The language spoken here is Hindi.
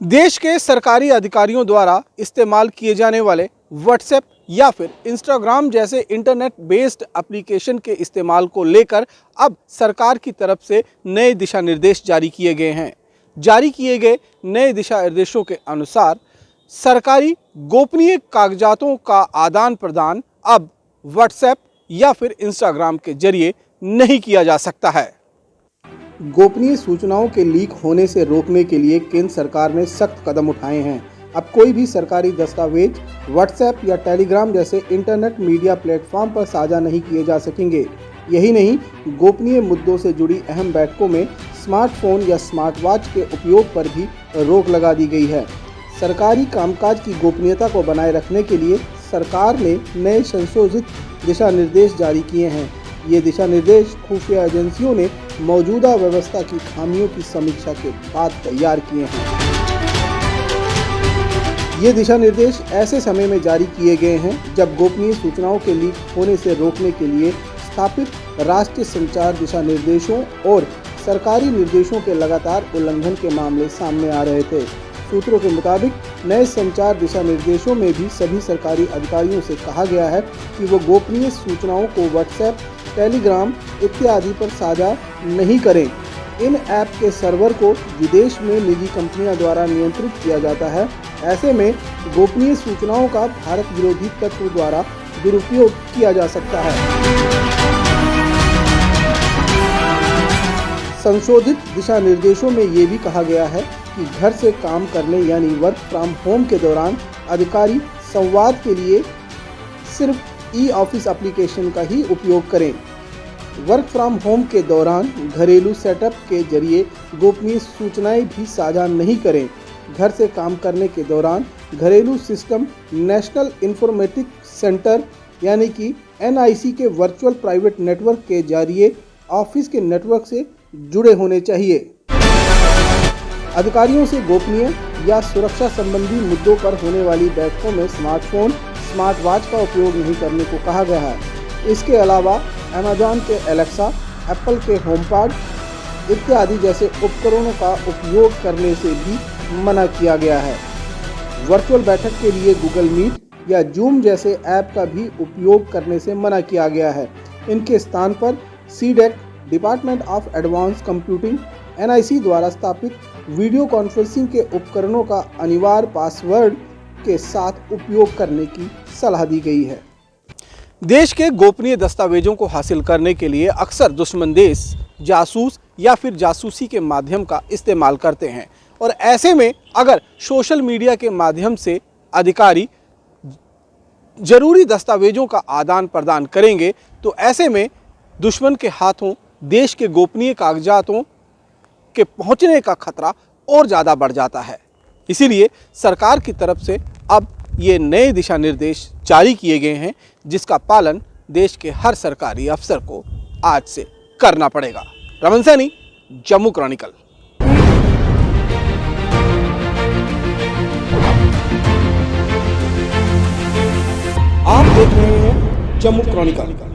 देश के सरकारी अधिकारियों द्वारा इस्तेमाल किए जाने वाले व्हाट्सएप या फिर इंस्टाग्राम जैसे इंटरनेट बेस्ड एप्लीकेशन के इस्तेमाल को लेकर अब सरकार की तरफ से नए दिशा निर्देश जारी किए गए हैं। जारी किए गए नए दिशा निर्देशों के अनुसार सरकारी गोपनीय कागजातों का आदान प्रदान अब व्हाट्सएप या फिर इंस्टाग्राम के जरिए नहीं किया जा सकता है। गोपनीय सूचनाओं के लीक होने से रोकने के लिए केंद्र सरकार ने सख्त कदम उठाए हैं। अब कोई भी सरकारी दस्तावेज व्हाट्सएप या टेलीग्राम जैसे इंटरनेट मीडिया प्लेटफॉर्म पर साझा नहीं किए जा सकेंगे। यही नहीं, गोपनीय मुद्दों से जुड़ी अहम बैठकों में स्मार्टफोन या स्मार्ट वॉच के उपयोग पर भी रोक लगा दी गई है। सरकारी कामकाज की गोपनीयता को बनाए रखने के लिए सरकार ने नए संशोधित दिशा निर्देश जारी किए हैं। ये दिशा निर्देश खुफिया एजेंसियों ने मौजूदा व्यवस्था की खामियों की समीक्षा के बाद तैयार किए हैं। ये दिशा निर्देश ऐसे समय में जारी किए गए हैं जब गोपनीय सूचनाओं के लीक होने से रोकने के लिए स्थापित राष्ट्रीय संचार दिशा निर्देशों और सरकारी निर्देशों के लगातार उल्लंघन के मामले सामने आ रहे थे। सूत्रों के मुताबिक नए संचार दिशा निर्देशों में भी सभी सरकारी अधिकारियों से कहा गया है कि वो गोपनीय सूचनाओं को व्हाट्सएप, टेलीग्राम इत्यादि पर साझा नहीं करें। इन ऐप के सर्वर को विदेश में निजी कंपनियों द्वारा नियंत्रित किया जाता है। ऐसे में गोपनीय सूचनाओं का भारत विरोधी तत्व द्वारा दुरुपयोग किया जा सकता है। संशोधित दिशा निर्देशों में ये भी कहा गया है कि घर से काम करने यानी वर्क फ्रॉम होम के दौरान अधिकारी संवाद के लिए सिर्फ ई ऑफिस एप्लीकेशन का ही उपयोग करें। वर्क फ्रॉम होम के दौरान घरेलू सेटअप के जरिए गोपनीय सूचनाएं भी साझा नहीं करें। घर से काम करने के दौरान घरेलू सिस्टम नेशनल इंफॉर्मेटिक सेंटर यानी कि NIC के वर्चुअल प्राइवेट नेटवर्क के जरिए ऑफिस के नेटवर्क से जुड़े होने चाहिए। अधिकारियों से गोपनीय या सुरक्षा संबंधी मुद्दों पर होने वाली बैठकों में स्मार्टफोन, स्मार्ट वॉच का उपयोग नहीं करने को कहा गया है। इसके अलावा अमेजॉन के एलेक्सा, एप्पल के होमपॉड इत्यादि जैसे उपकरणों का उपयोग करने से भी मना किया गया है। वर्चुअल बैठक के लिए गूगल मीट या जूम जैसे ऐप का भी उपयोग करने से मना किया गया है। इनके स्थान पर CDEC, department of advance computing, NIC द्वारा स्थापित वीडियो कॉन्फ्रेंसिंग के उपकरणों का अनिवार्य पासवर्ड के साथ उपयोग करने की सलाह दी गई है। देश के गोपनीय दस्तावेजों को हासिल करने के लिए अक्सर दुश्मन देश जासूस या फिर जासूसी के माध्यम का इस्तेमाल करते हैं और ऐसे में अगर सोशल मीडिया के माध्यम से अधिकारी जरूरी दस्तावेजों का आदान प्रदान करेंगे तो ऐसे में दुश्मन के हाथों देश के गोपनीय कागजातों के पहुंचने का खतरा और ज़्यादा बढ़ जाता है। इसीलिए सरकार की तरफ से अब ये नए दिशा निर्देश जारी किए गए हैं जिसका पालन देश के हर सरकारी अफसर को आज से करना पड़ेगा। रमन सैनी, जम्मू क्रॉनिकल। आप देख रहे हैं जम्मू क्रॉनिकल।